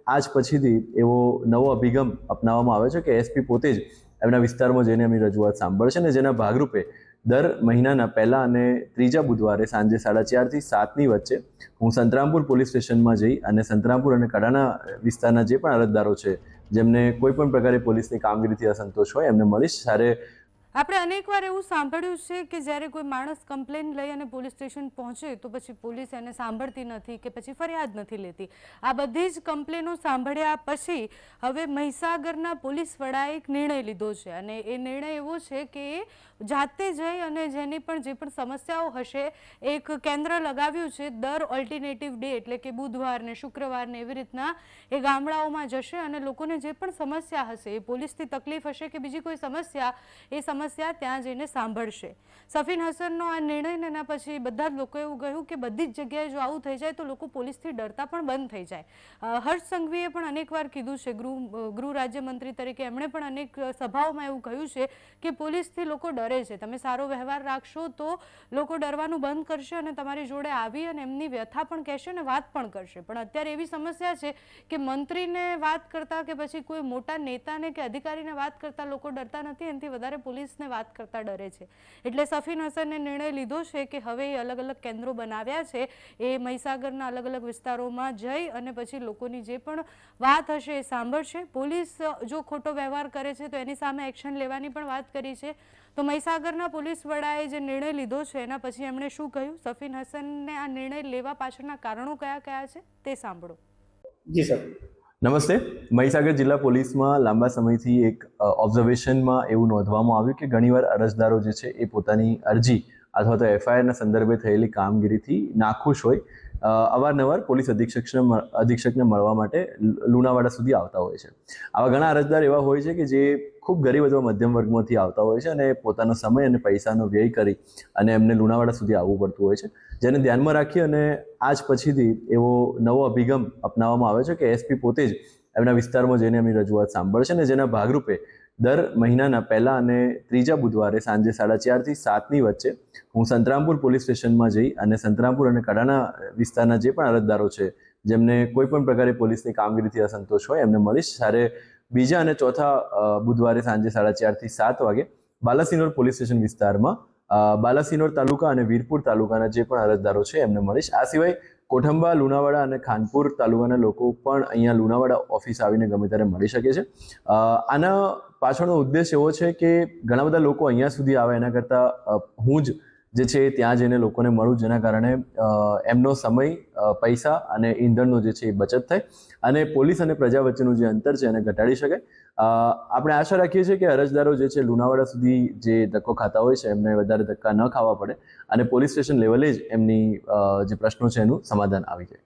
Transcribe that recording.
આજ પછીથી એવો નવો અભિગમ અપનાવવામાં આવ્યો છે કે એસપી પોતે જ એમના વિસ્તારમાં જઈને એમની રજૂઆત સાંભળશે અને જેના ભાગરૂપે દર મહિનાના પહેલા અને ત્રીજા બુધવારે સાંજે 4:30 થી 7ની વચ્ચે હું સંતરામપુર પોલીસ સ્ટેશનમાં જઈ અને સંતરામપુર અને કડાણા વિસ્તારના જે પણ અરજદારો છે જેમને કોઈ પણ પ્રકારે પોલીસની કામગીરીથી અસંતોષ હોય એમને મળીશ। ત્યારે આપણે અનેકવાર એવું સાંભળ્યું છે કે જ્યારે કોઈ માણસ કમ્પ્લેન લઈ અને પોલીસ સ્ટેશન પહોંચે તો પછી પોલીસ એને સાંભળતી નથી કે પછી ફરિયાદ નથી લેતી। આ બધી જ કમ્પ્લેનો સાંભળ્યા પછી હવે મહીસાગરના પોલીસ વડાએ એક નિર્ણય લીધો છે અને એ નિર્ણય એવો છે કે જાતે જઈ અને જેની પણ જે પણ સમસ્યાઓ હશે એક કેન્દ્ર લગાવ્યું છે। દર ઓલ્ટરનેટિવ ડે એટલે કે બુધવારને શુક્રવારને એવી રીતના એ ગામડાઓમાં જશે અને લોકોને જે પણ સમસ્યા હશે, એ પોલીસથી તકલીફ હશે કે બીજી કોઈ સમસ્યા, એ સમસ્યા ત્યાં જઈને સાંભળશે। સફીન હસનનો આ નિર્ણય એના પછી બધા જ લોકો એવું કહ્યું કે બધી જ જગ્યાએ જો આવું થઈ જાય તો લોકો પોલીસથી ડરતા પણ બંધ થઈ જાય। હર્ષ સંઘવીએ પણ અનેકવાર કીધું છે, ગૃહ રાજ્યમંત્રી તરીકે એમણે પણ અનેક સભાઓમાં એવું કહ્યું છે કે પોલીસથી લોકો ડરે છે, તમે સારો વ્યવહાર રાખશો તો લોકો ડરવાનું બંધ કરશે અને તમારી જોડે આવી અને એમની વ્યથા પણ કહેશે અને વાત પણ કરશે। પણ અત્યારે એવી સમસ્યા છે કે મંત્રીને વાત કરતા કે પછી કોઈ મોટા નેતાને કે અધિકારીને વાત કરતા લોકો ડરતા નથી, એનાથી વધારે પોલીસને વાત કરતા ડરે છે। એટલે સફીન હસને નિર્ણય લીધો છે કે હવે એ અલગ અલગ કેન્દ્રો બનાવ્યા છે, એ મહીસાગરના અલગ અલગ વિસ્તારોમાં જઈ અને પછી લોકોની જે પણ વાત હશે એ સાંભળશે। પોલીસ જો ખોટો વ્યવહાર કરે છે તો એની સામે એક્શન લેવાની પણ વાત કરી છે। તો મહીસાગરના પોલીસ વડાએ જે નિર્ણય લીધો છે એના પછી એમણે શું કહ્યું, સફીન હસનને આ નિર્ણય લેવા પાછળના કારણો કયા કયા છે તે સાંભળો। જી સર, નમસ્તે। મહીસાગર જિલ્લા પોલીસમાં લાંબા સમયથી એક ઓબ્ઝર્વેશનમાં એવું નોંધવામાં આવ્યું કે ઘણીવાર અરજદારો જે છે એ પોતાની અરજી અથવા તો એફઆઈઆરના સંદર્ભે થયેલી કામગીરીથી નાખુશ હોય અવારનવાર પોલીસ અધિક્ષકને મળવા માટે લુણાવાડા સુધી આવતા હોય છે। આવા ઘણા અરજદાર એવા હોય છે કે જે ખૂબ ગરીબ અથવા મધ્યમ વર્ગમાંથી આવતા હોય છે અને પોતાનો સમય અને પૈસાનો વ્યય કરી અને એમને લુણાવાડા સુધી આવવું પડતું હોય છે, જેને ધ્યાનમાં રાખી અને આજ પછીથી એવો નવો અભિગમ અપનાવવામાં આવ્યો છે કે એસપી પોતે જ એમના વિસ્તારમાં જઈને એમની રજૂઆત સાંભળશે અને જેના ભાગરૂપે દર મહિનાના પહેલા અને ત્રીજા બુધવારે સાંજે 4:30 થી 7ની વચ્ચે હું સંતરામપુર પોલીસ સ્ટેશનમાં જઈ અને સંતરામપુર અને કડાણા વિસ્તારના જે પણ અરજદારો છે જેમને કોઈ પણ પ્રકારે પોલીસની કામગીરીથી અસંતોષ હોય એમને મળીશ। ત્યારે બીજા અને ચોથા બુધવારે સાંજે 4:30 થી 7 વાગે બાલાસિનોર પોલીસ સ્ટેશન વિસ્તારમાં બાલાસિનોર તાલુકા અને વીરપુર તાલુકાના જે પણ અરજદારો છે એમને મળીશ। આ સિવાય કોઠંબા, લુણાવાડા અને ખાનપુર તાલુકાના લોકો પણ અહીંયા લુણાવાડા ઓફિસ આવીને ગમે ત્યારે મળી શકે છે। આના પાછળનો ઉદ્દેશ એવો છે કે ઘણા બધા લોકો અહીંયા સુધી આવે એના કરતાં હું જ જે છે ત્યાં જઈને લોકોને મળું, જેના કારણે એમનો સમય, પૈસા અને ઈંધણનો જે છે એ બચત થાય અને પોલીસ અને પ્રજા વચ્ચેનું જે અંતર છે એને ઘટાડી શકાય। આપણે આશા રાખીએ છીએ કે અરજદારો જે છે લુણાવાડા સુધી જે ધક્કો ખાતા હોય છે એમને વધારે ધક્કા ન ખાવા પડે અને પોલીસ સ્ટેશન લેવલે જ એમની જે પ્રશ્નો છે એનું સમાધાન આવી જાય।